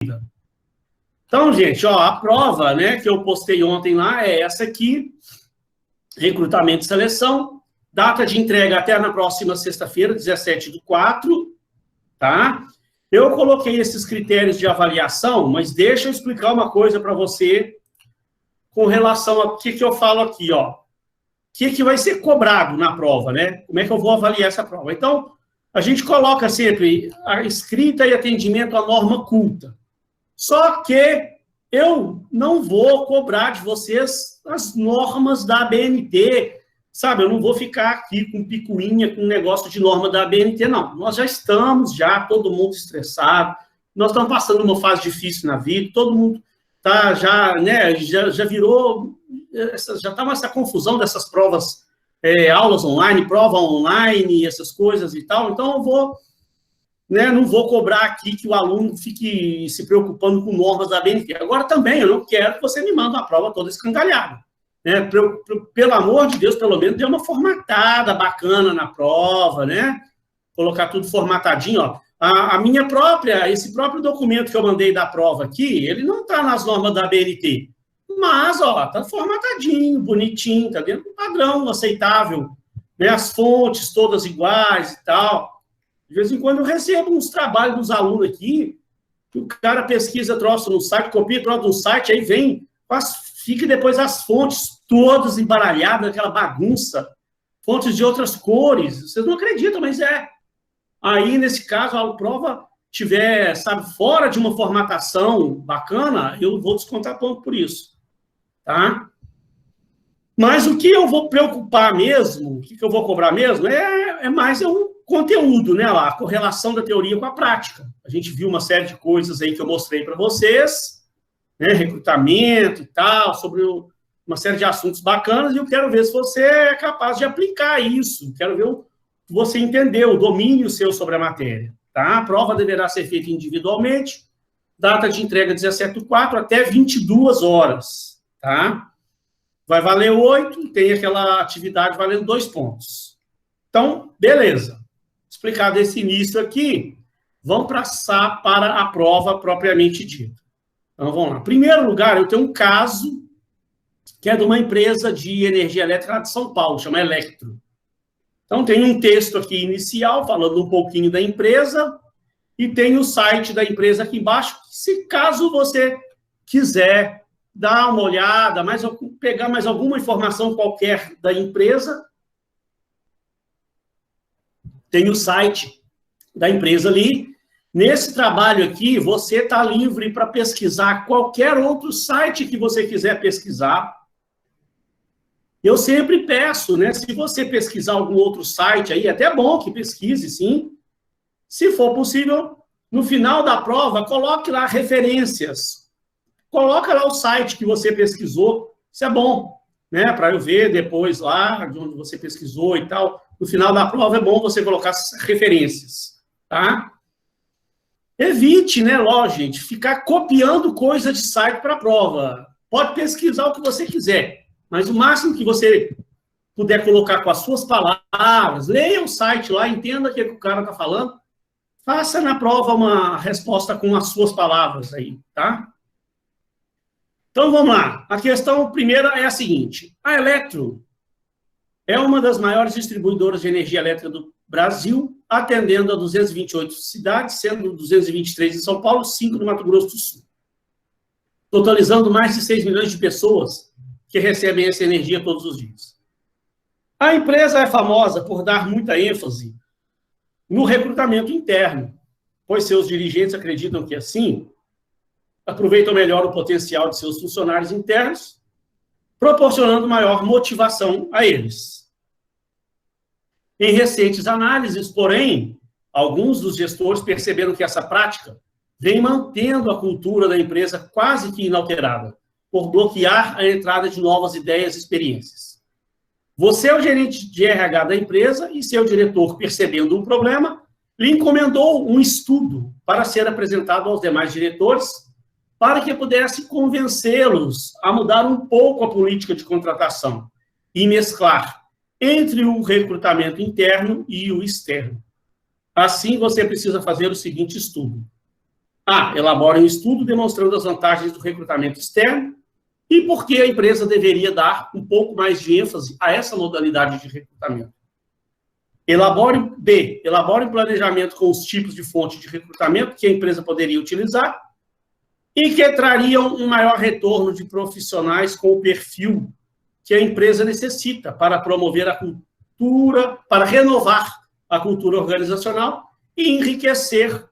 Então, gente, ó, a prova, né, que eu postei ontem lá é essa aqui, recrutamento e seleção, data de entrega até na próxima sexta-feira, 17/4, tá? Eu coloquei esses critérios de avaliação, mas deixa eu explicar uma coisa para você com relação a que eu falo aqui, ó. O que vai ser cobrado na prova, né? Como é que eu vou avaliar essa prova? Então, a gente coloca sempre a escrita e atendimento à norma culta. Só que eu não vou cobrar de vocês as normas da ABNT, sabe? Eu não vou ficar aqui com picuinha, com negócio de norma da ABNT, não. Nós já estamos, todo mundo estressado, nós estamos passando uma fase difícil na vida, todo mundo tá já, né, já virou, já está essa confusão dessas provas, aulas online, prova online, essas coisas e tal, então eu vou, né, não vou cobrar aqui que o aluno fique se preocupando com normas da ABNT. Agora também, eu não quero que você me mande uma prova toda escangalhada. Né? Pelo amor de Deus, pelo menos dê uma formatada bacana na prova, né? Colocar tudo formatadinho, ó. Esse próprio documento que eu mandei da prova aqui, ele não está nas normas da ABNT, mas, ó, tá formatadinho, bonitinho, tá dentro do padrão aceitável, né? As fontes todas iguais e tal. De vez em quando eu recebo uns trabalhos dos alunos aqui, que o cara pesquisa troço no site, copia troço no site, aí vem, fica depois as fontes todas embaralhadas, aquela bagunça, fontes de outras cores, vocês não acreditam, mas é. Aí, nesse caso, a prova tiver, sabe, fora de uma formatação bacana, eu vou descontar ponto por isso, tá? Mas o que eu vou preocupar mesmo, o que eu vou cobrar mesmo, é mais um conteúdo, né? A correlação da teoria com a prática. A gente viu uma série de coisas aí que eu mostrei para vocês, né? Recrutamento e tal, sobre uma série de assuntos bacanas, e eu quero ver se você é capaz de aplicar isso. Quero ver você entender o domínio seu sobre a matéria, tá? A prova deverá ser feita individualmente, data de entrega 17/4 até 22 horas, tá? Vai valer 8, tem aquela atividade valendo 2 pontos. Então, beleza. Explicado esse início aqui, vamos passar para a prova propriamente dita. Então, vamos lá. Em primeiro lugar, eu tenho um caso que é de uma empresa de energia elétrica de São Paulo, chama Electro. Então, tem um texto aqui inicial, falando um pouquinho da empresa, e tem o site da empresa aqui embaixo, se caso você quiser dar uma olhada, pegar mais alguma informação qualquer da empresa, tem o site da empresa ali. Nesse trabalho aqui, você está livre para pesquisar qualquer outro site que você quiser pesquisar. Eu sempre peço, né, se você pesquisar algum outro site aí, é até bom que pesquise, sim. Se for possível, no final da prova, coloque lá referências. Coloca lá o site que você pesquisou, isso é bom, né, para eu ver depois lá de onde você pesquisou e tal. No final da prova é bom você colocar as referências, tá? Evite, né, lógico, gente, ficar copiando coisa de site para a prova. Pode pesquisar o que você quiser, mas o máximo que você puder colocar com as suas palavras, leia o site lá, entenda o que o cara está falando, faça na prova uma resposta com as suas palavras aí, tá? Então, vamos lá. A questão primeira é a seguinte. A Electro é uma das maiores distribuidoras de energia elétrica do Brasil, atendendo a 228 cidades, sendo 223 em São Paulo, 5 no Mato Grosso do Sul. Totalizando mais de 6 milhões de pessoas que recebem essa energia todos os dias. A empresa é famosa por dar muita ênfase no recrutamento interno, pois seus dirigentes acreditam que, assim, aproveitam melhor o potencial de seus funcionários internos, proporcionando maior motivação a eles. Em recentes análises, porém, alguns dos gestores perceberam que essa prática vem mantendo a cultura da empresa quase que inalterada, por bloquear a entrada de novas ideias e experiências. Você é o gerente de RH da empresa e seu diretor, percebendo um problema, lhe encomendou um estudo para ser apresentado aos demais diretores, para que pudesse convencê-los a mudar um pouco a política de contratação e mesclar entre o recrutamento interno e o externo. Assim, você precisa fazer o seguinte estudo. Elabore um estudo demonstrando as vantagens do recrutamento externo e por que a empresa deveria dar um pouco mais de ênfase a essa modalidade de recrutamento. Elabore um planejamento com os tipos de fonte de recrutamento que a empresa poderia utilizar e que trariam um maior retorno de profissionais com o perfil que a empresa necessita para promover a cultura, para renovar a cultura organizacional e enriquecer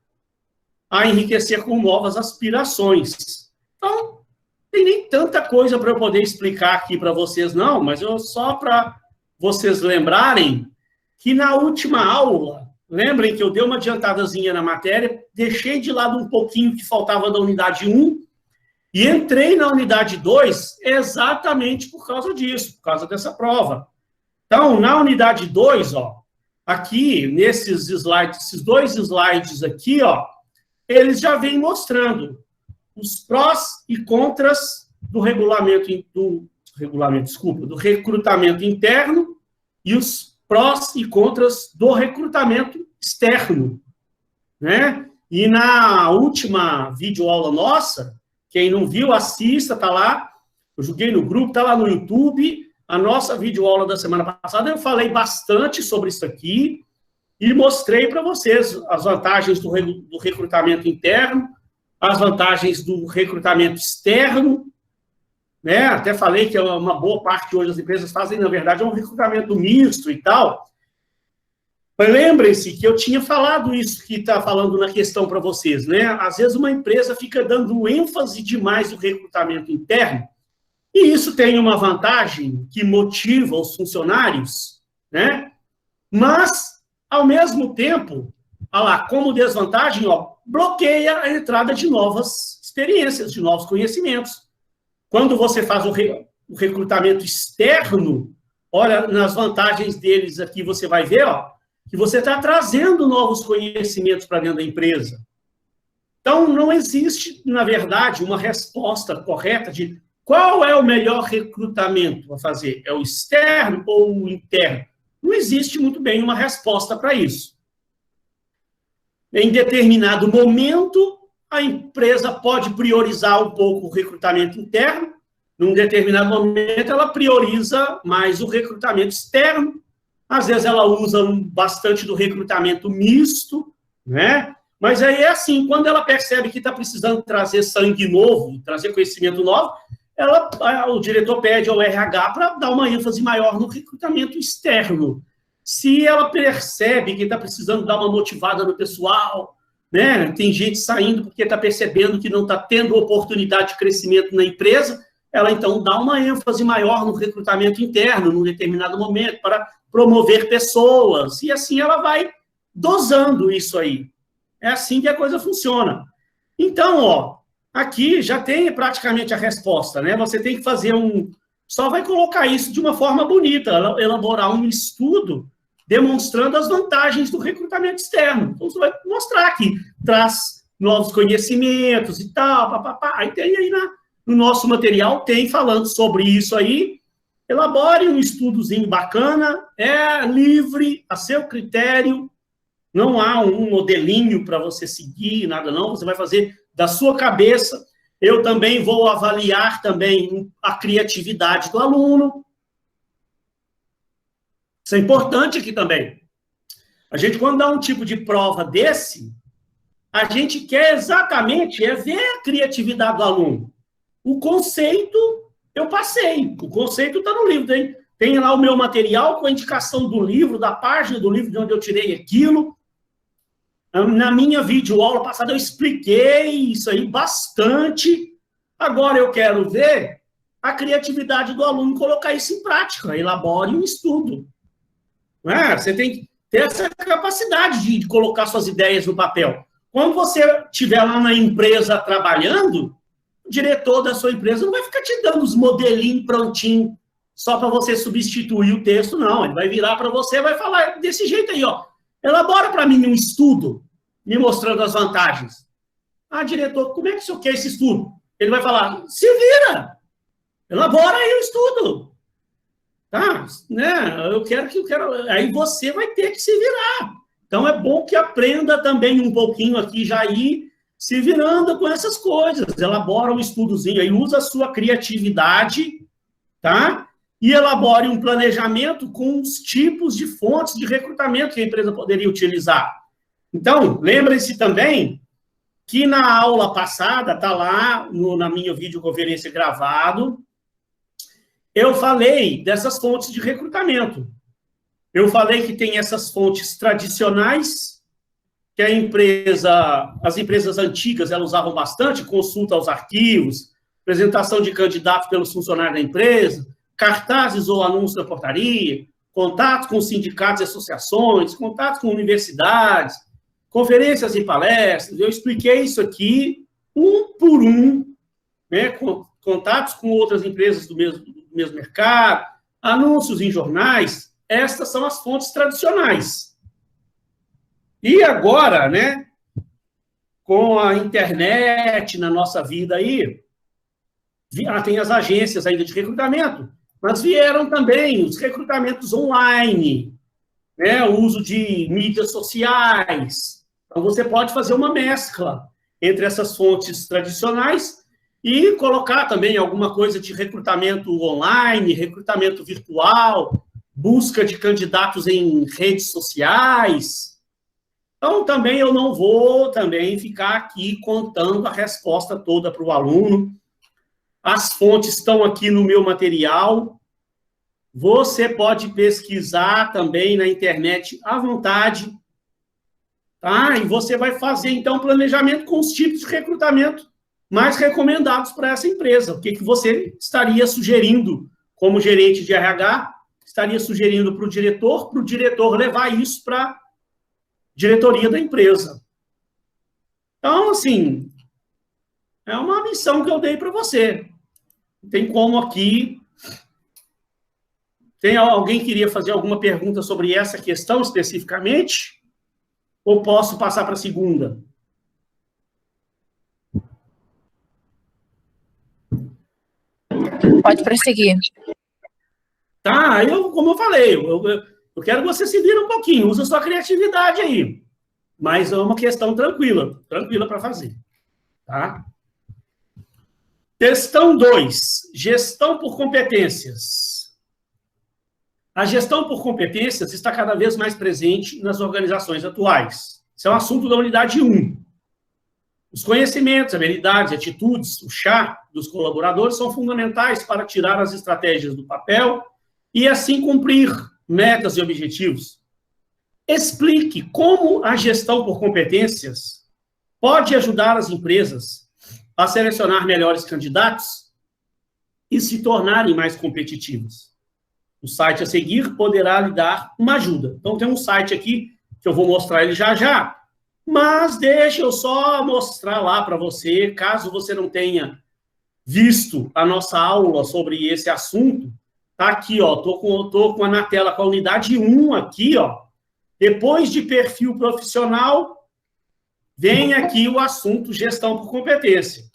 com novas aspirações. Então, não tem nem tanta coisa para eu poder explicar aqui para vocês, não, mas só para vocês lembrarem que na última aula, lembrem que eu dei uma adiantadazinha na matéria, deixei de lado um pouquinho que faltava da unidade 1 e entrei na unidade 2 exatamente por causa disso, por causa dessa prova. Então, na unidade 2, aqui, nesses slides, esses 2 slides aqui, eles já vêm mostrando os prós e contras do recrutamento interno e os prós e contras do recrutamento externo, né? E na última videoaula nossa, quem não viu, assista, tá lá, eu joguei no grupo, tá lá no YouTube, a nossa videoaula da semana passada, eu falei bastante sobre isso aqui e mostrei para vocês as vantagens do recrutamento interno, as vantagens do recrutamento externo, né? Até falei que uma boa parte hoje das empresas fazem, na verdade, um recrutamento misto e tal. Mas lembrem-se que eu tinha falado isso que está falando na questão para vocês, né? Às vezes uma empresa fica dando ênfase demais no recrutamento interno, e isso tem uma vantagem que motiva os funcionários, né? Mas, ao mesmo tempo, como desvantagem, bloqueia a entrada de novas experiências, de novos conhecimentos. Quando você faz o recrutamento externo, olha, nas vantagens deles aqui, você vai ver, que você está trazendo novos conhecimentos para dentro da empresa. Então, não existe, na verdade, uma resposta correta de qual é o melhor recrutamento a fazer. É o externo ou o interno? Não existe muito bem uma resposta para isso. Em determinado momento, a empresa pode priorizar um pouco o recrutamento interno, num determinado momento ela prioriza mais o recrutamento externo, às vezes ela usa bastante do recrutamento misto, né? Mas aí é assim, quando ela percebe que está precisando trazer sangue novo, trazer conhecimento novo, o diretor pede ao RH para dar uma ênfase maior no recrutamento externo. Se ela percebe que está precisando dar uma motivada no pessoal, né? Tem gente saindo porque está percebendo que não está tendo oportunidade de crescimento na empresa, ela então dá uma ênfase maior no recrutamento interno, num determinado momento, para promover pessoas, e assim ela vai dosando isso aí. É assim que a coisa funciona. Então, aqui já tem praticamente a resposta, né? Você tem que fazer só vai colocar isso de uma forma bonita, elaborar um estudo demonstrando as vantagens do recrutamento externo. Então, você vai mostrar que traz novos conhecimentos e tal, papapá. Aí tem aí no nosso material, tem falando sobre isso aí. Elabore um estudozinho bacana, é livre, a seu critério, não há um modelinho para você seguir, nada não, você vai fazer da sua cabeça. Eu também vou avaliar também a criatividade do aluno. Isso é importante aqui também. A gente, quando dá um tipo de prova desse, a gente quer exatamente ver a criatividade do aluno. O conceito, eu passei. O conceito está no livro. Tem lá o meu material com a indicação do livro, da página do livro de onde eu tirei aquilo. Na minha videoaula passada, eu expliquei isso aí bastante. Agora eu quero ver a criatividade do aluno colocar isso em prática. Elabore um estudo. Você tem que ter essa capacidade de colocar suas ideias no papel. Quando você estiver lá na empresa trabalhando, o diretor da sua empresa não vai ficar te dando os modelinhos prontinhos só para você substituir o texto, não. Ele vai virar para você e vai falar desse jeito aí, elabora para mim um estudo me mostrando as vantagens. Diretor, como é que o senhor quer esse estudo? Ele vai falar, se vira, elabora aí o estudo. Tá? Né? Eu quero. Aí você vai ter que se virar. Então é bom que aprenda também um pouquinho aqui já aí se virando com essas coisas, elabora um estudozinho aí, usa a sua criatividade, tá? E elabore um planejamento com os tipos de fontes de recrutamento que a empresa poderia utilizar. Então, lembre-se também que na aula passada, está lá na minha videoconferência gravado, eu falei dessas fontes de recrutamento. Eu falei que tem essas fontes tradicionais, que as empresas antigas, elas usavam bastante, consulta aos arquivos, apresentação de candidatos pelos funcionários da empresa, cartazes ou anúncios da portaria, contatos com sindicatos e associações, contatos com universidades, conferências e palestras. Eu expliquei isso aqui, um por um, né, contatos com outras empresas do mesmo mercado, anúncios em jornais. Estas são as fontes tradicionais. E agora, né, com a internet na nossa vida aí, tem as agências ainda de recrutamento, mas vieram também os recrutamentos online, né, o uso de mídias sociais. Então, você pode fazer uma mescla entre essas fontes tradicionais e colocar também alguma coisa de recrutamento online, recrutamento virtual, busca de candidatos em redes sociais. Então, também eu não vou também ficar aqui contando a resposta toda para o aluno. As fontes estão aqui no meu material. Você pode pesquisar também na internet à vontade. Tá? E você vai fazer, então, um planejamento com os tipos de recrutamento mais recomendados para essa empresa. O que você estaria sugerindo como gerente de RH? Estaria sugerindo para o diretor levar isso para a diretoria da empresa. Então, assim, é uma missão que eu dei para você. Tem como aqui... Tem alguém que queria fazer alguma pergunta sobre essa questão especificamente? Ou posso passar para a segunda? Pode prosseguir. Tá, como eu falei, eu quero que você se vira um pouquinho, usa a sua criatividade aí. Mas é uma questão tranquila para fazer. Tá? Questão 2, gestão por competências. A gestão por competências está cada vez mais presente nas organizações atuais. Isso é um assunto da unidade 1. Os conhecimentos, habilidades, atitudes, o chá dos colaboradores são fundamentais para tirar as estratégias do papel e, assim, cumprir metas e objetivos. Explique como a gestão por competências pode ajudar as empresas a selecionar melhores candidatos e se tornarem mais competitivas. O site a seguir poderá lhe dar uma ajuda. Então, tem um site aqui, que eu vou mostrar ele já já, mas deixa eu só mostrar lá para você, caso você não tenha visto a nossa aula sobre esse assunto, tá aqui, ó, tô na tela com a unidade 1 aqui, ó. Depois de perfil profissional, vem aqui o assunto gestão por competência.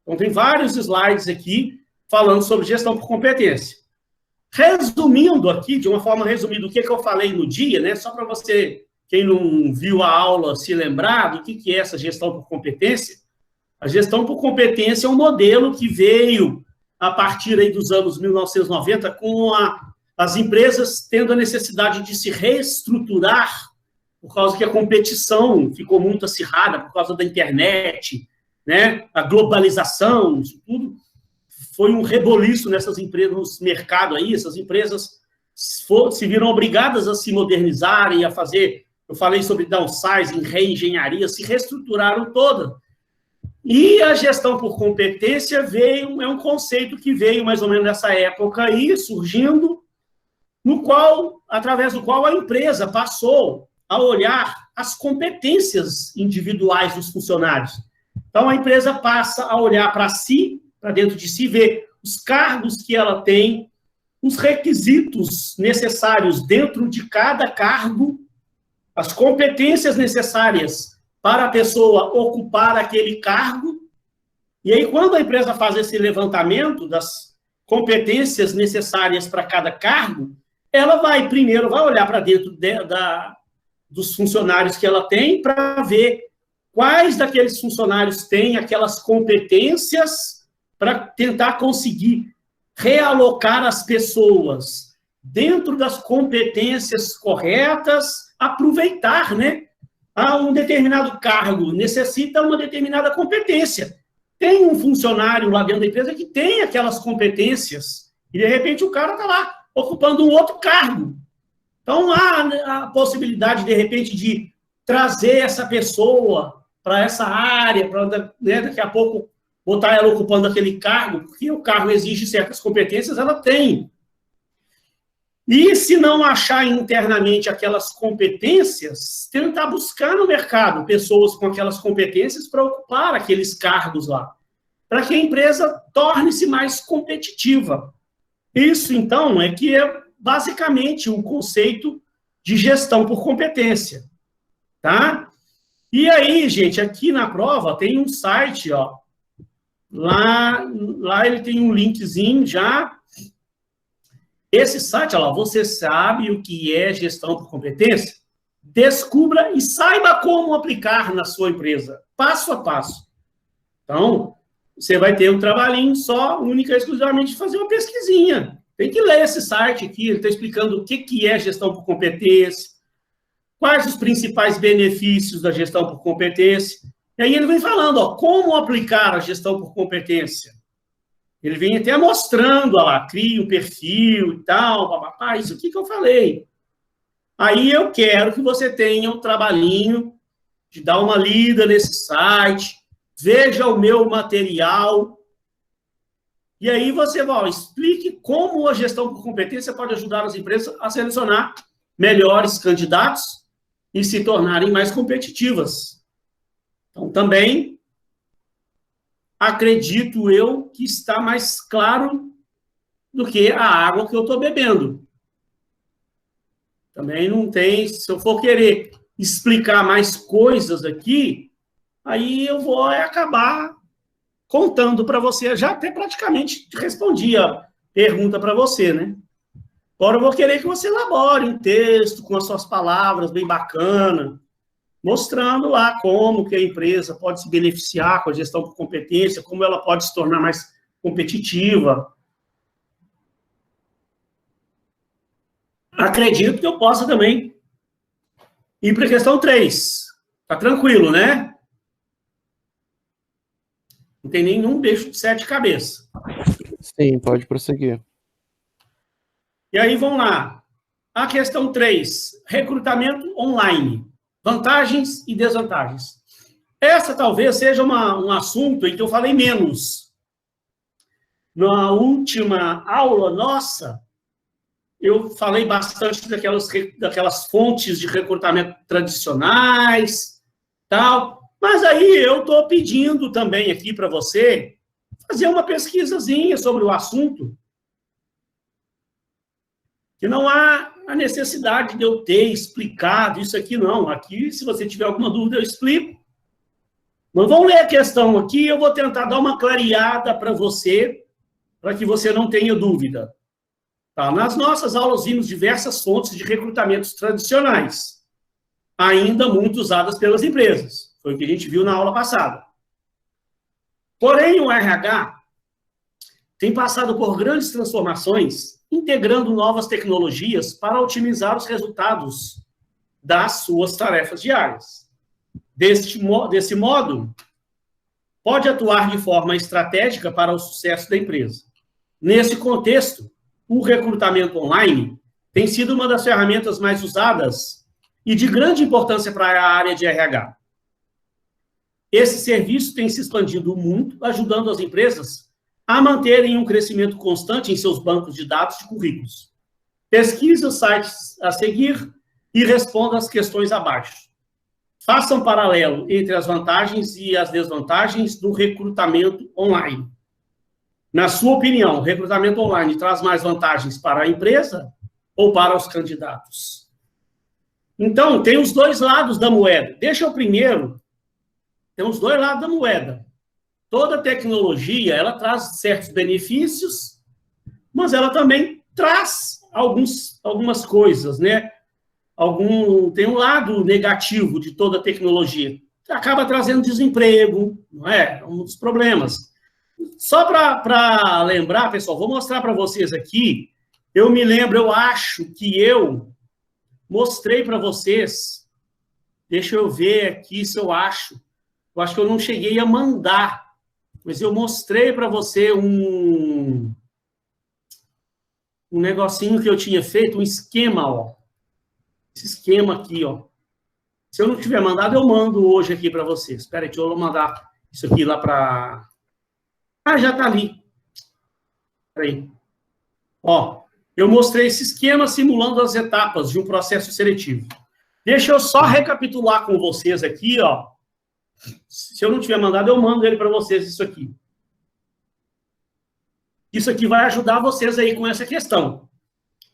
Então, tem vários slides aqui falando sobre gestão por competência. Resumindo aqui, de uma forma resumida, o que eu falei no dia, né? Só para você, quem não viu a aula, se lembrar do que é essa gestão por competência. A gestão por competência é um modelo que veio a partir aí dos anos 1990, com as empresas tendo a necessidade de se reestruturar, por causa que a competição ficou muito acirrada, por causa da internet, né? A globalização, isso tudo. Foi um reboliço nessas empresas, nos mercados aí, essas empresas se viram obrigadas a se modernizarem, a fazer, eu falei sobre downsizing, reengenharia, se reestruturaram toda. E a gestão por competência é um conceito que veio mais ou menos nessa época aí, surgindo, através do qual a empresa passou a olhar as competências individuais dos funcionários. Então, a empresa passa a olhar para si, para dentro de si, ver os cargos que ela tem, os requisitos necessários dentro de cada cargo, as competências necessárias para a pessoa ocupar aquele cargo. E aí, quando a empresa faz esse levantamento das competências necessárias para cada cargo, ela primeiro vai olhar para dentro dos funcionários que ela tem para ver quais daqueles funcionários têm aquelas competências para tentar conseguir realocar as pessoas dentro das competências corretas, aproveitar, né? Um determinado cargo necessita uma determinada competência. Tem um funcionário lá dentro da empresa que tem aquelas competências e, de repente, o cara está lá ocupando um outro cargo. Então, há a possibilidade, de repente, de trazer essa pessoa para essa área, para, né, daqui a pouco botar ela ocupando aquele cargo, porque o cargo exige certas competências, ela tem. E se não achar internamente aquelas competências, tentar buscar no mercado pessoas com aquelas competências para ocupar aqueles cargos lá, para que a empresa torne-se mais competitiva. Isso, então, é que é basicamente o conceito de gestão por competência, tá? E aí, gente, aqui na prova tem um site, ó, lá ele tem um linkzinho já. Esse site, olha lá, você sabe o que é gestão por competência? Descubra e saiba como aplicar na sua empresa, passo a passo. Então, você vai ter um trabalhinho só, única e exclusivamente, de fazer uma pesquisinha. Tem que ler esse site aqui, ele está explicando o que é gestão por competência, quais os principais benefícios da gestão por competência. E aí ele vem falando, ó, como aplicar a gestão por competência. Ele vem até mostrando, ó lá, cria um perfil e tal, papapá, isso aqui que eu falei. Aí eu quero que você tenha um trabalhinho de dar uma lida nesse site, veja o meu material, e aí você vai, explique como a gestão por competência pode ajudar as empresas a selecionar melhores candidatos e se tornarem mais competitivas. Então, também, acredito eu que está mais claro do que a água que eu estou bebendo. Também não tem, se eu for querer explicar mais coisas aqui, aí eu vou acabar contando para você. Já até praticamente respondi a pergunta para você, né? Agora eu vou querer que você elabore um texto com as suas palavras bem bacana, mostrando lá como que a empresa pode se beneficiar com a gestão por competência, como ela pode se tornar mais competitiva. Acredito que eu possa também ir para a questão 3. Tá tranquilo, né? Não tem nenhum bicho de 7 cabeças. Sim, pode prosseguir. E aí, vamos lá. A questão 3, recrutamento online. Vantagens e desvantagens. Essa talvez seja um assunto em que eu falei menos. Na última aula nossa, eu falei bastante daquelas fontes de recrutamento tradicionais, tal. Mas aí eu estou pedindo também aqui para você fazer uma pesquisazinha sobre o assunto, que não há a necessidade de eu ter explicado isso aqui, não. Aqui, se você tiver alguma dúvida, eu explico. Mas vamos ler a questão aqui, eu vou tentar dar uma clareada para você, para que você não tenha dúvida. Tá? Nas nossas aulas vimos diversas fontes de recrutamentos tradicionais, ainda muito usadas pelas empresas. Foi o que a gente viu na aula passada. Porém, o RH tem passado por grandes transformações, integrando novas tecnologias para otimizar os resultados das suas tarefas diárias. Desse modo, pode atuar de forma estratégica para o sucesso da empresa. Nesse contexto, o recrutamento online tem sido uma das ferramentas mais usadas e de grande importância para a área de RH. Esse serviço tem se expandido muito, ajudando as empresas a manterem um crescimento constante em seus bancos de dados de currículos. Pesquise os sites a seguir e responda as questões abaixo. Faça um paralelo entre as vantagens e as desvantagens do recrutamento online. Na sua opinião, o recrutamento online traz mais vantagens para a empresa ou para os candidatos? Então, tem os dois lados da moeda. Deixa eu primeiro... Tem os dois lados da moeda. Toda tecnologia, ela traz certos benefícios, mas ela também traz algumas coisas, né? Tem um lado negativo de toda tecnologia. acaba trazendo desemprego, não é? Um dos problemas. Só para lembrar, pessoal, vou mostrar para vocês aqui. Eu me lembro, eu acho que eu mostrei para vocês. Deixa eu ver aqui se eu acho. Eu acho que eu não cheguei a mandar, mas eu mostrei para você um negocinho que eu tinha feito, um esquema, ó. Esse esquema aqui, ó. Se eu não tiver mandado, eu mando hoje aqui para vocês. Espera aí, deixa eu mandar isso aqui lá para... Ah, já está ali. Espera aí. Ó, eu mostrei esse esquema simulando as etapas de um processo seletivo. Deixa eu só recapitular com vocês aqui, ó. Se eu não tiver mandado, eu mando ele para vocês, isso aqui. Isso aqui vai ajudar vocês aí com essa questão.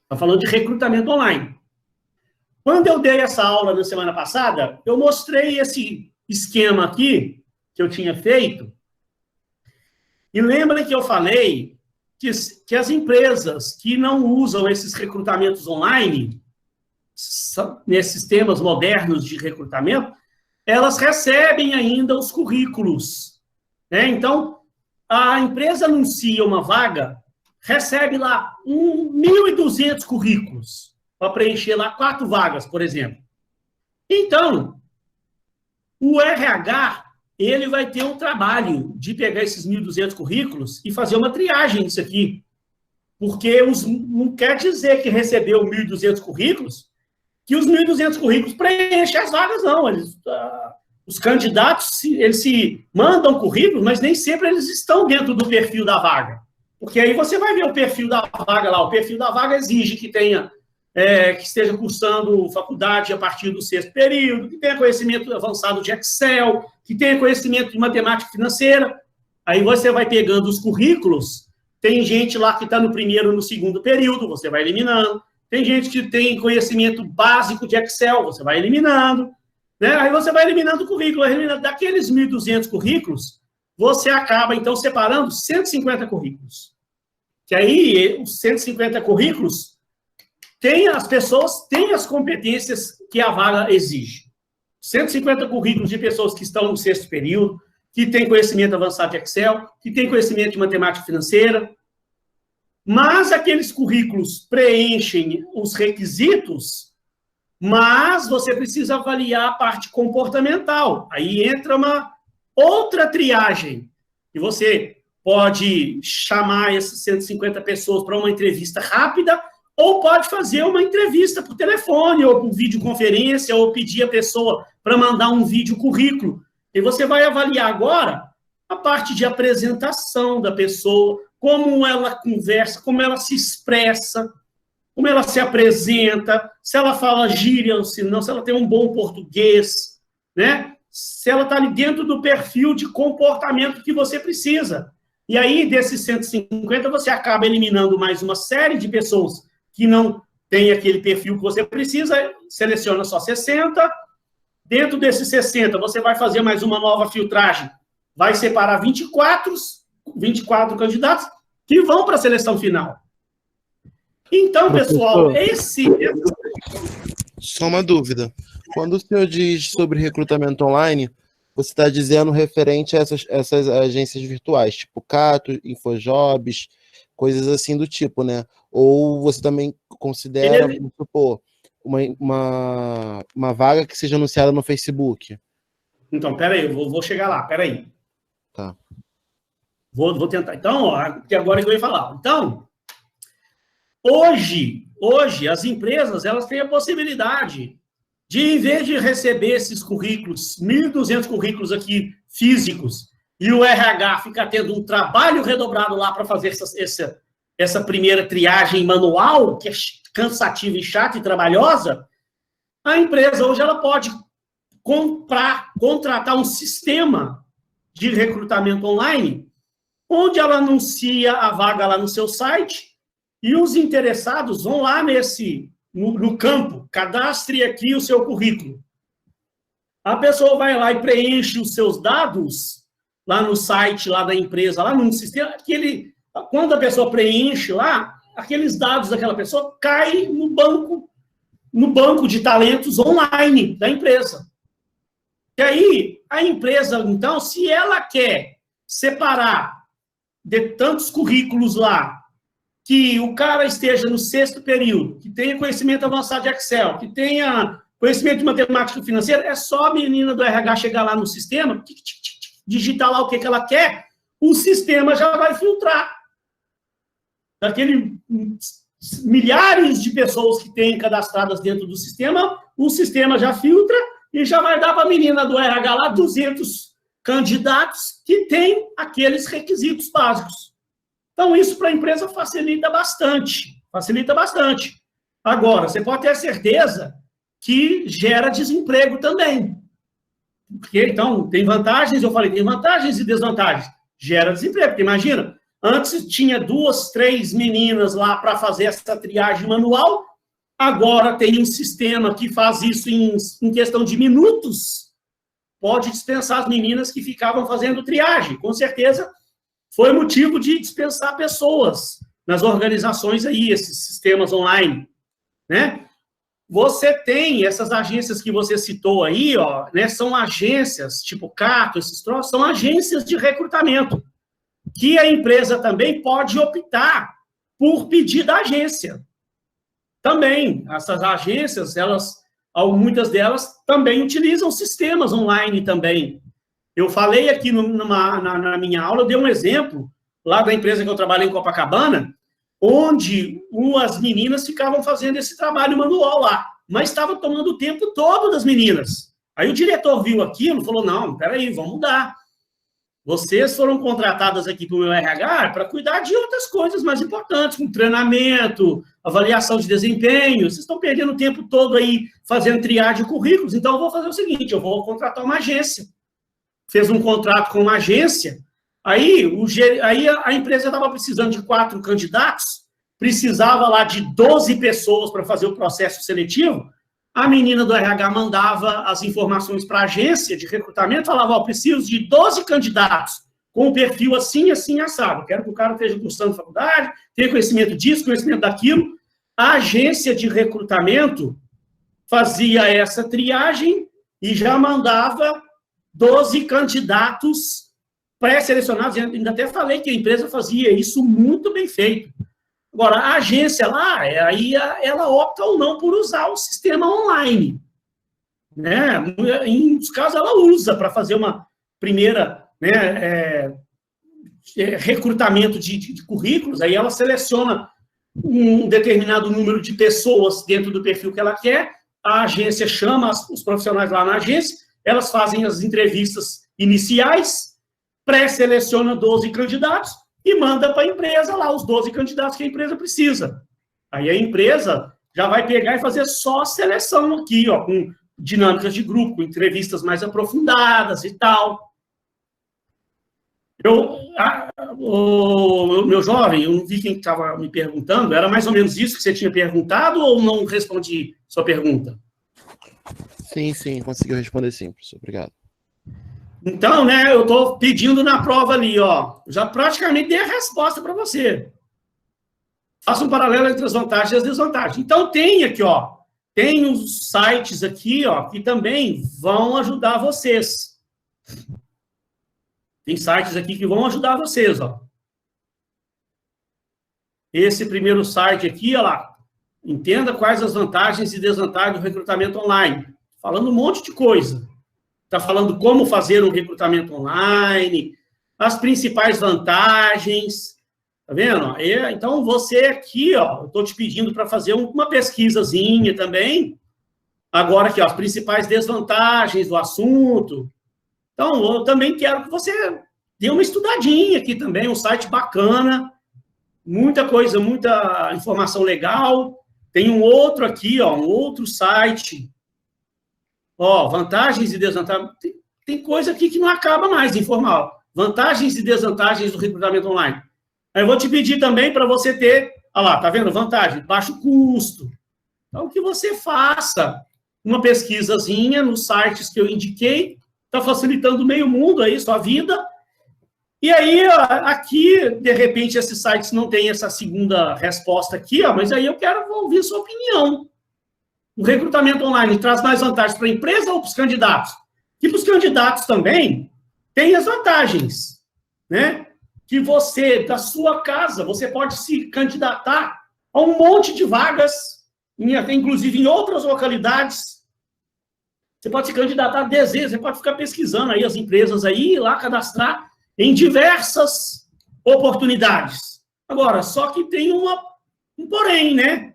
Está falando de recrutamento online. Quando eu dei essa aula na semana passada, eu mostrei esse esquema aqui que eu tinha feito. E lembrem que eu falei que as empresas que não usam esses recrutamentos online, nesses sistemas modernos de recrutamento, elas recebem ainda os currículos, né? Então, a empresa anuncia uma vaga, recebe lá 1.200 currículos para preencher lá 4 vagas, por exemplo. Então, o RH, ele vai ter um trabalho de pegar esses 1.200 currículos e fazer uma triagem disso aqui. Porque não quer dizer que recebeu 1.200 currículos, que os 1.200 currículos preenchem as vagas, não. Os candidatos, eles se mandam currículos, mas nem sempre eles estão dentro do perfil da vaga. Porque aí você vai ver o perfil da vaga lá. O perfil da vaga exige que tenha, que esteja cursando faculdade a partir do 6º período, que tenha conhecimento avançado de Excel, que tenha conhecimento de matemática financeira. Aí você vai pegando os currículos, tem gente lá que está no 1º ou no 2º período, você vai eliminando. Tem gente que tem conhecimento básico de Excel, você vai eliminando. Né? Aí você vai eliminando o currículo. Eliminando daqueles 1.200 currículos, você acaba, então, separando 150 currículos. Que aí, os 150 currículos, as pessoas têm as competências que a vaga exige. 150 currículos de pessoas que estão no 6º período, que têm conhecimento avançado de Excel, que têm conhecimento de matemática financeira. Mas aqueles currículos preenchem os requisitos, mas você precisa avaliar a parte comportamental. Aí entra uma outra triagem. E você pode chamar essas 150 pessoas para uma entrevista rápida, ou pode fazer uma entrevista por telefone, ou por videoconferência, ou pedir a pessoa para mandar um vídeo currículo. E você vai avaliar agora a parte de apresentação da pessoa, como ela conversa, como ela se expressa, como ela se apresenta, se ela fala gíria ou se não, se ela tem um bom português, né? Se ela está ali dentro do perfil de comportamento que você precisa. E aí, desses 150, você acaba eliminando mais uma série de pessoas que não têm aquele perfil que você precisa, seleciona só 60. Dentro desses 60, você vai fazer mais uma nova filtragem, vai separar 24 candidatos que vão para a seleção final. Então, pessoal, Só uma dúvida. Quando o senhor diz sobre recrutamento online, você está dizendo referente a essas agências virtuais, tipo Cato, Infojobs, coisas assim do tipo, né? Ou você também considera, vamos supor, uma vaga que seja anunciada no Facebook? Então, peraí, eu vou chegar lá, peraí. Tá. Vou tentar. Então, que agora que eu ia falar. Então, hoje, as empresas, elas têm a possibilidade de, em vez de receber esses currículos, 1.200 currículos aqui físicos, e o RH ficar tendo um trabalho redobrado lá para fazer essa primeira triagem manual, que é cansativa e chata e trabalhosa, a empresa hoje ela pode contratar um sistema de recrutamento online, onde ela anuncia a vaga lá no seu site, e os interessados vão lá no campo, cadastre aqui o seu currículo. A pessoa vai lá e preenche os seus dados lá no site lá da empresa, lá no sistema, quando a pessoa preenche lá, aqueles dados daquela pessoa caem no banco de talentos online da empresa. E aí, a empresa, então, se ela quer separar de tantos currículos lá, que o cara esteja no 6º período, que tenha conhecimento avançado de Excel, que tenha conhecimento de matemática financeira, é só a menina do RH chegar lá no sistema, digitar lá o que ela quer, o sistema já vai filtrar. Daquele milhares de pessoas que têm cadastradas dentro do sistema, o sistema já filtra e já vai dar para a menina do RH lá 200 candidatos que têm aqueles requisitos básicos. Então, isso para a empresa facilita bastante. Facilita bastante. Agora, você pode ter certeza que gera desemprego também. Porque, então, tem vantagens, eu falei, tem vantagens e desvantagens. Gera desemprego, porque imagina, antes tinha 2, 3 meninas lá para fazer essa triagem manual, agora tem um sistema que faz isso em questão de minutos, pode dispensar as meninas que ficavam fazendo triagem. Com certeza, foi motivo de dispensar pessoas nas organizações aí, esses sistemas online, né? Você tem essas agências que você citou aí, ó, né? São agências, tipo Cato, esses troços, são agências de recrutamento, que a empresa também pode optar por pedir da agência. Também, essas agências, muitas delas também utilizam sistemas online também. Eu falei aqui na minha aula, eu dei um exemplo lá da empresa que eu trabalhei em Copacabana, onde as meninas ficavam fazendo esse trabalho manual lá, mas estava tomando o tempo todo das meninas. Aí o diretor viu aquilo e falou, não, peraí, vamos mudar. Vocês foram contratadas aqui para o meu RH para cuidar de outras coisas mais importantes, como treinamento, avaliação de desempenho. Vocês estão perdendo o tempo todo aí fazendo triagem de currículos, então eu vou fazer o seguinte, eu vou contratar uma agência. Fez um contrato com uma agência, aí a empresa estava precisando de 4 candidatos, precisava lá de 12 pessoas para fazer o processo seletivo, a menina do RH mandava as informações para a agência de recrutamento, falava, ó, preciso de 12 candidatos com um perfil assim, assim, assado. Quero que o cara esteja cursando faculdade, tenha conhecimento disso, conhecimento daquilo. A agência de recrutamento fazia essa triagem e já mandava 12 candidatos pré-selecionados. Eu ainda até falei que a empresa fazia isso muito bem feito. Agora, a agência lá, aí ela opta ou não por usar o sistema online. Né? Em muitos casos, ela usa para fazer uma primeira, né, recrutamento de currículos, aí ela seleciona um determinado número de pessoas dentro do perfil que ela quer, a agência chama os profissionais lá na agência, elas fazem as entrevistas iniciais, pré-seleciona 12 candidatos, e manda para a empresa lá os 12 candidatos que a empresa precisa. Aí a empresa já vai pegar e fazer só a seleção aqui, ó, com dinâmicas de grupo, com entrevistas mais aprofundadas e tal. Meu jovem, eu não vi quem estava me perguntando, era mais ou menos isso que você tinha perguntado ou não respondi sua pergunta? Sim, conseguiu responder sim, professor. Obrigado. Então, né, eu estou pedindo na prova ali, ó, já praticamente dei a resposta para você. Faça um paralelo entre as vantagens e as desvantagens. Então, tem aqui, ó, tem os sites aqui, ó, que também vão ajudar vocês. Tem sites aqui que vão ajudar vocês, ó. Esse primeiro site aqui, ó lá, entenda quais as vantagens e desvantagens do recrutamento online. Falando um monte de coisa. Está falando como fazer um recrutamento online, as principais vantagens, tá vendo? Então, você aqui, ó, eu estou te pedindo para fazer uma pesquisazinha também, agora aqui, ó, as principais desvantagens do assunto. Então, eu também quero que você dê uma estudadinha aqui também, um site bacana, muita coisa, muita informação legal. Tem um outro aqui, ó, um outro site. Ó, vantagens e desvantagens. Tem coisa aqui que não acaba mais, informal. Vantagens e desvantagens do recrutamento online. Aí eu vou te pedir também para você ter, olha lá, tá vendo? Vantagem, baixo custo. Então, que você faça uma pesquisazinha nos sites que eu indiquei, está facilitando meio mundo aí, sua vida. E aí, ó, aqui, de repente, esses sites não têm essa segunda resposta aqui, ó, mas aí eu quero ouvir sua opinião. O recrutamento online traz mais vantagens para a empresa ou para os candidatos? que para os candidatos também tem as vantagens, né? Que você, da sua casa, você pode se candidatar a um monte de vagas, inclusive em outras localidades. Você pode se candidatar a dezenas, você pode ficar pesquisando aí as empresas aí, ir lá cadastrar em diversas oportunidades. Agora, só que tem um porém, né?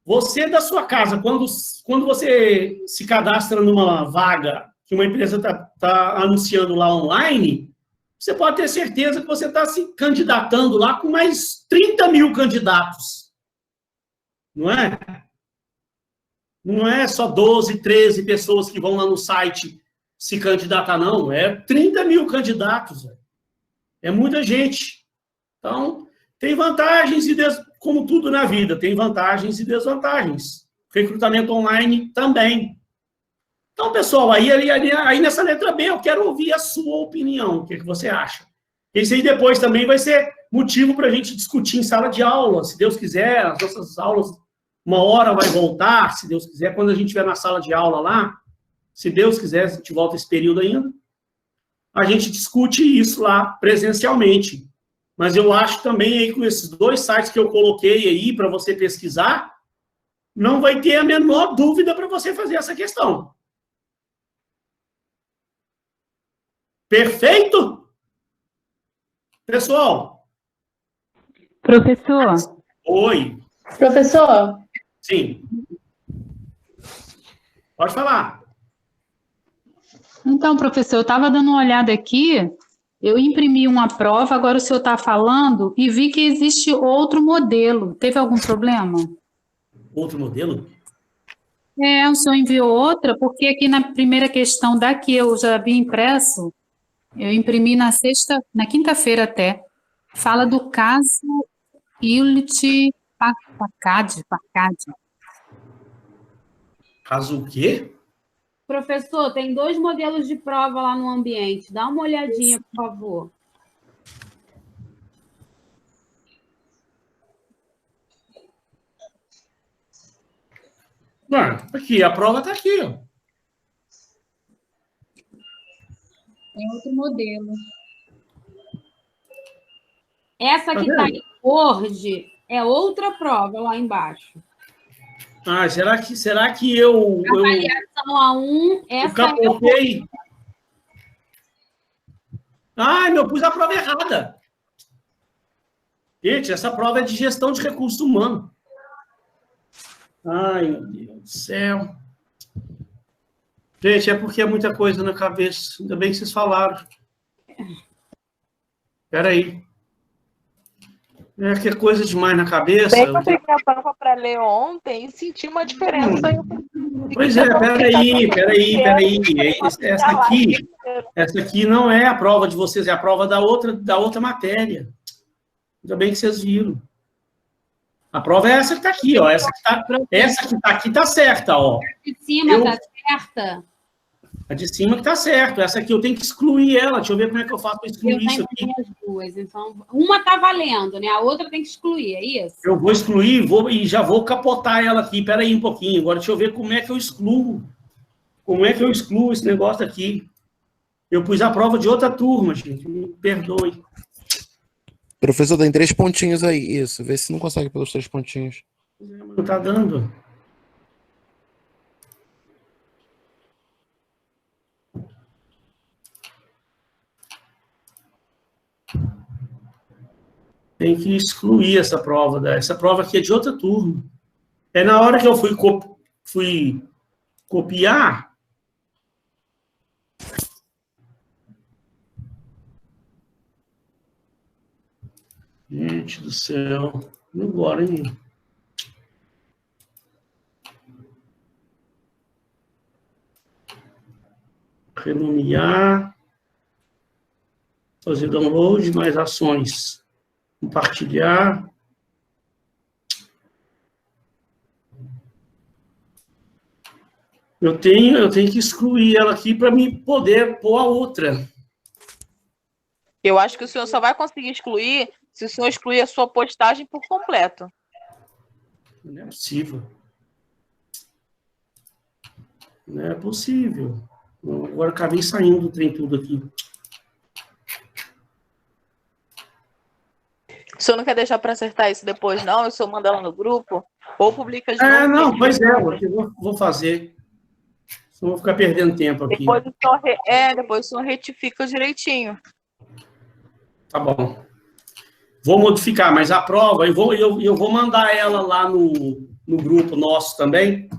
Você, da sua casa, quando você se cadastra numa vaga que uma empresa tá anunciando lá online, você pode ter certeza que você está se candidatando lá com mais 30 mil candidatos. Não é? Não é só 12, 13 pessoas que vão lá no site se candidatar, não. É 30 mil candidatos. É muita gente. Então, tem vantagens e como tudo na vida, tem vantagens e desvantagens. Recrutamento online também. Então, pessoal, aí nessa letra B eu quero ouvir a sua opinião. O que você acha? Isso aí depois também vai ser motivo para a gente discutir em sala de aula. Se Deus quiser, as nossas aulas, uma hora vai voltar, se Deus quiser, quando a gente estiver na sala de aula lá, se Deus quiser, a gente volta esse período ainda, a gente discute isso lá presencialmente. Mas eu acho também aí com esses 2 sites que eu coloquei aí para você pesquisar, não vai ter a menor dúvida para você fazer essa questão. Perfeito? Pessoal? Professor? Oi. Professor? Sim. Pode falar. Então, professor, eu estava dando uma olhada aqui, eu imprimi uma prova, agora o senhor está falando, e vi que existe outro modelo. Teve algum problema? Outro modelo? O senhor enviou outra, porque aqui na primeira questão daqui eu já vi impresso, eu imprimi na quinta-feira até, fala do caso Hewlett-Packard. Caso o quê? Professor, tem 2 modelos de prova lá no ambiente. Dá uma olhadinha, por favor. Aqui, a prova está aqui. Ó. Tem outro modelo. Essa que está em Word é outra prova lá embaixo. Ah, será que eu Avaliação A1, essa capotei? Ah, eu pus a prova errada. Gente, essa prova é de gestão de recursos humanos. Ai, meu Deus do céu. Gente, é porque é muita coisa na cabeça. Ainda bem que vocês falaram. Espera aí. É que é coisa demais na cabeça. Bem que eu peguei a prova para ler ontem e senti uma diferença. Pois é, peraí. Essa aqui não é a prova de vocês, é a prova da outra matéria. Ainda bem que vocês viram. A prova é essa que está aqui, ó. Essa que está aqui está certa, ó. de cima está certa. A de cima que está certo. Essa aqui eu tenho que excluir ela. Deixa eu ver como é que eu faço para excluir isso aqui. As duas. Então, uma está valendo, né? A outra tem que excluir, é isso? Eu vou excluir e já vou capotar ela aqui. Espera aí um pouquinho. Agora deixa eu ver como é que eu excluo. Como é que eu excluo esse negócio aqui? Eu pus a prova de outra turma, gente. Me perdoe. Professor, tem 3 pontinhos aí. Isso. Vê se não consegue pelos 3 pontinhos. Não está dando. Tem que excluir essa prova. Essa prova aqui é de outra turma. É na hora que eu fui copiar. Gente do céu. Agora, hein? Renomear. Fazer download, mais ações. Compartilhar. Eu tenho que excluir ela aqui para me poder pôr a outra. Eu acho que o senhor só vai conseguir excluir se o senhor excluir a sua postagem por completo. Não é possível. Não é possível. Agora acabei saindo do trem tudo aqui. O senhor não quer deixar para acertar isso depois, não? Eu só mando ela no grupo? Ou publica de novo? Não, pois é, eu vou fazer. Não vou ficar perdendo tempo aqui. Depois o senhor retifica direitinho. Tá bom. Vou modificar, mas a prova, eu vou mandar ela lá no grupo nosso também.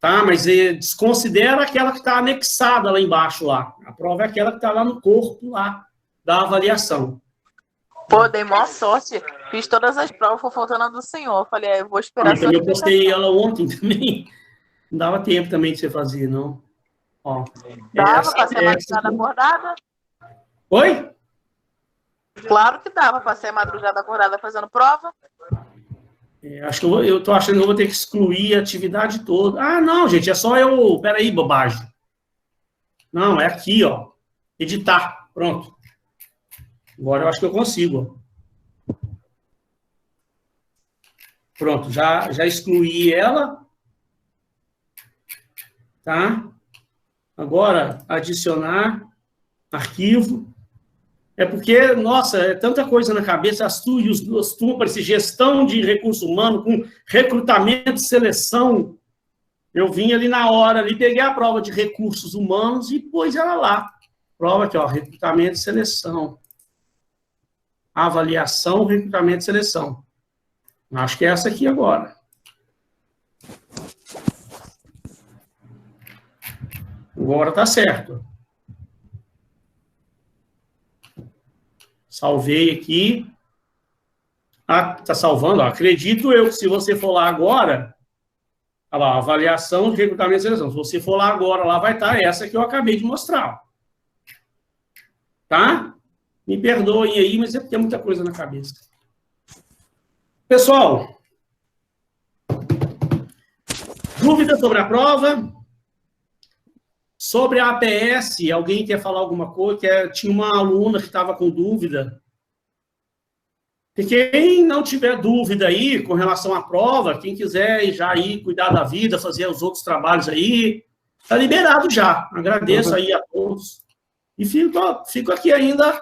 Tá? Mas desconsidera aquela que está anexada lá embaixo lá. A prova é aquela que está lá no corpo lá da avaliação. Pô, dei maior sorte. Fiz todas as provas, foi faltando a do senhor. Falei, eu vou esperar. Eu postei ela ontem também. Não dava tempo também de você fazer, não. Ó, dava para ser madrugada acordada? Oi? Claro que dava para ser madrugada acordada fazendo prova. Acho que eu tô achando que eu vou ter que excluir a atividade toda. Ah, não, gente, é só eu... Peraí, bobagem. Não, é aqui, ó. Editar. Pronto. Agora eu acho que eu consigo. Pronto, já excluí ela. Tá? Agora, adicionar arquivo. É porque, nossa, é tanta coisa na cabeça, as turmas parecem gestão de recurso humano, com recrutamento e seleção. Eu vim ali na hora, ali, peguei a prova de recursos humanos e pus ela lá. Prova aqui, ó, recrutamento e seleção. Avaliação, recrutamento e seleção. Acho que é essa aqui agora. Agora tá certo. Salvei aqui. Ah, tá salvando? Ó. Acredito eu que se você for lá agora, olha lá, avaliação de recrutamento e seleção. Se você for lá agora, lá vai estar essa que eu acabei de mostrar. Tá? Me perdoem aí, mas é porque é muita coisa na cabeça. Pessoal, dúvida sobre a prova? Sobre a APS, alguém quer falar alguma coisa? Tinha uma aluna que estava com dúvida. E quem não tiver dúvida aí com relação à prova, quem quiser já ir cuidar da vida, fazer os outros trabalhos aí, está liberado já. Agradeço aí a todos. E fico aqui ainda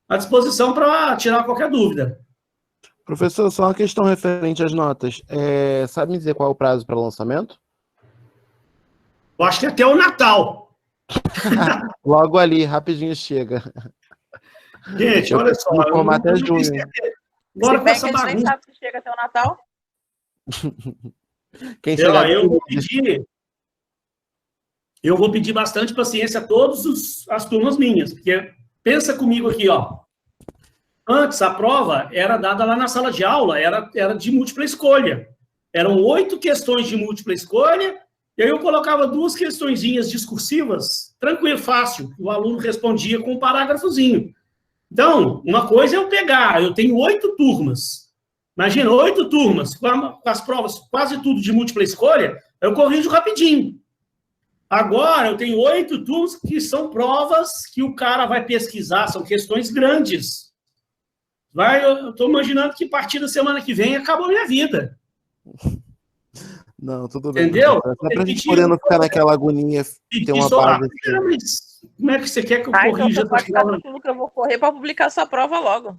à disposição para tirar qualquer dúvida. Professor, só uma questão referente às notas. Sabe me dizer qual é o prazo para lançamento? Eu acho que até o Natal. Logo ali, rapidinho chega. Gente, olha só. Vou formar até junho. Agora com essa bagunça. Nem sabe se chega até o Natal. Eu vou pedir bastante paciência a todas as turmas minhas, porque pensa comigo aqui, ó. Antes, a prova era dada lá na sala de aula, era de múltipla escolha. Eram 8 questões de múltipla escolha, e aí eu colocava 2 questõezinhas discursivas, tranquilo, fácil, o aluno respondia com um parágrafozinho. Então, uma coisa é eu pegar, eu tenho 8 turmas. Imagina, 8 turmas, com as provas quase tudo de múltipla escolha, eu corrijo rapidinho. Agora, eu tenho 8 turmas que são provas que o cara vai pesquisar, são questões grandes. Eu estou imaginando que a partir da semana que vem acabou a minha vida. Não, tudo bem. Entendeu? Só pra gente poder não ficar naquela agonia, ter uma base. Como é que você quer que eu corrija? Então pode estar tudo que eu vou correr para publicar essa prova logo.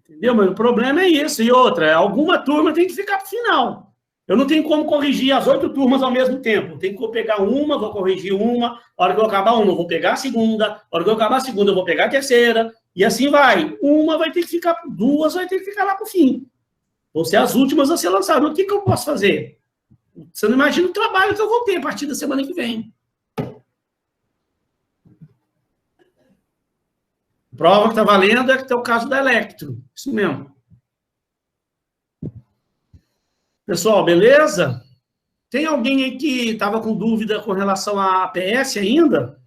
Entendeu? Mas o problema é isso. E outra, alguma turma tem que ficar para o final. Eu não tenho como corrigir as 8 turmas ao mesmo tempo. Tem que pegar uma, vou corrigir uma. A hora que eu acabar uma, eu vou pegar a segunda. A hora que eu acabar a segunda, eu vou pegar a terceira. E assim vai. Uma vai ter que ficar, 2 vai ter que ficar lá para o fim. Vão ser as últimas a ser lançadas. O que eu posso fazer? Você não imagina o trabalho que eu vou ter a partir da semana que vem. Prova que está valendo é que é o caso da Electro. Isso mesmo. Pessoal, beleza? Tem alguém aí que estava com dúvida com relação à APS ainda?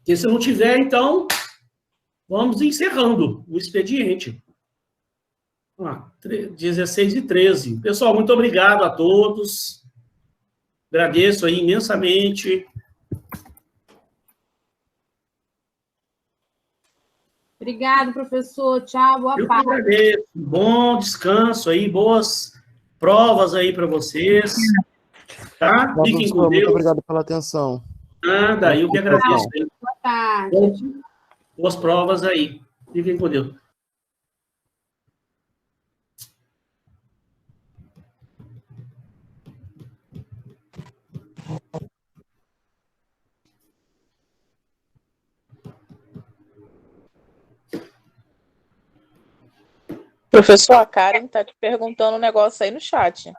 E se não tiver, então, vamos encerrando o expediente. 16h13. Pessoal, muito obrigado a todos. Agradeço aí imensamente. Obrigado, professor. Tchau, boa Eu que tarde. agradeço. Bom descanso aí, boas provas aí para vocês. Tá? Tchau, Fiquem com professor. Muito Deus. obrigado pela atenção. Nada, eu que agradeço. Boa tarde. Boas provas aí. Fiquem com Deus. Professor, a Karen tá te perguntando um negócio aí no chat.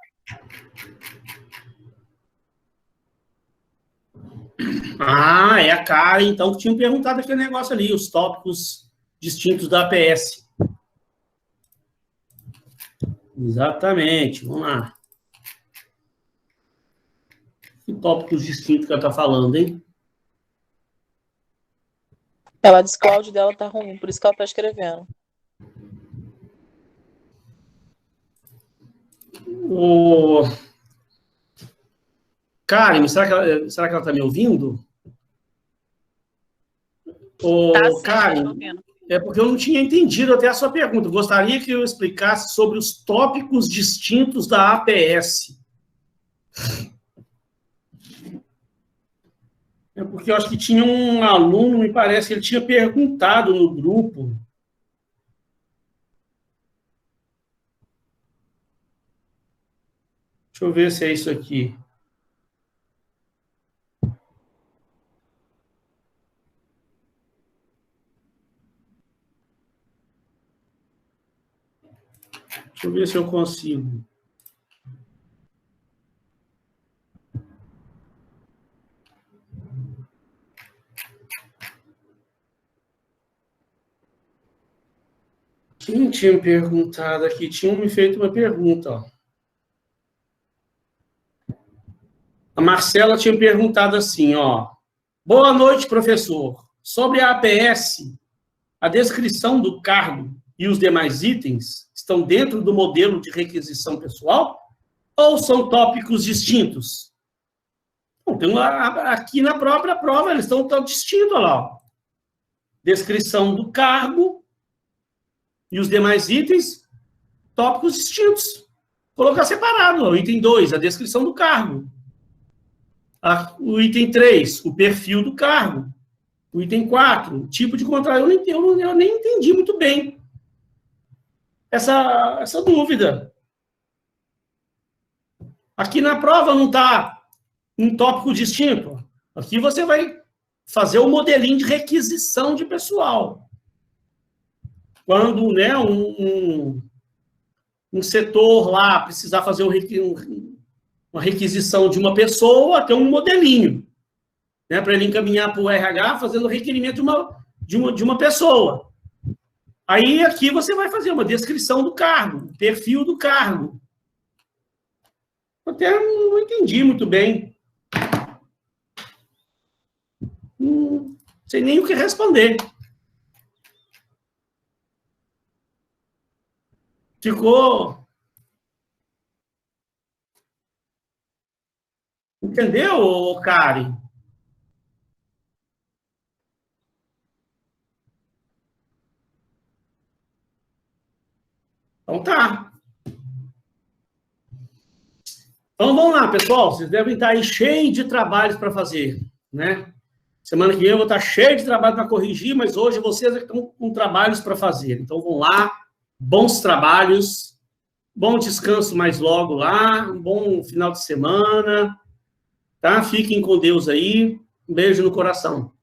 Ah, é a Karen, então, que tinham perguntado aquele negócio ali, os tópicos distintos da APS. Exatamente, vamos lá. Que tópicos distintos que ela está falando, hein? Ela disse que o áudio dela tá ruim, por isso que ela tá escrevendo. Karen, será que ela está me ouvindo? Tá, sim, Karen, tô ouvindo. é porque eu não tinha entendido até a sua pergunta. Eu gostaria que eu explicasse sobre os tópicos distintos da APS. É porque eu acho que tinha um aluno, me parece que ele tinha perguntado no grupo. Deixa eu ver se é isso aqui. Deixa eu ver se eu consigo. Quem tinha me perguntado aqui? Tinham me feito uma pergunta, ó. A Marcela tinha perguntado assim, ó. Boa noite, professor. Sobre a APS, a descrição do cargo e os demais itens estão dentro do modelo de requisição pessoal ou são tópicos distintos? Então, aqui na própria prova, eles estão distintos, olha lá. Ó. Descrição do cargo e os demais itens, tópicos distintos. Colocar separado, ó. O item 2, a descrição do cargo. O item 3, o perfil do cargo. O item 4, o tipo de contrato. Eu nem entendi muito bem essa dúvida. Aqui na prova não está um tópico distinto. Aqui você vai fazer o modelinho de requisição de pessoal. Quando, né, um setor lá precisar fazer uma requisição de uma pessoa, tem um modelinho, né, para ele encaminhar para o RH fazendo o requerimento de uma pessoa. Aí aqui você vai fazer uma descrição do cargo, perfil do cargo. Eu até não entendi muito bem. Não sei nem o que responder. Ficou... Entendeu, Karen? Então tá. Então vamos lá, pessoal. Vocês devem estar aí cheios de trabalhos para fazer, né? Semana que vem eu vou estar cheio de trabalho para corrigir, mas hoje vocês estão com trabalhos para fazer. Então vamos lá. Bons trabalhos. Bom descanso mais logo lá. Um bom final de semana. Tá? Fiquem com Deus aí. Um beijo no coração.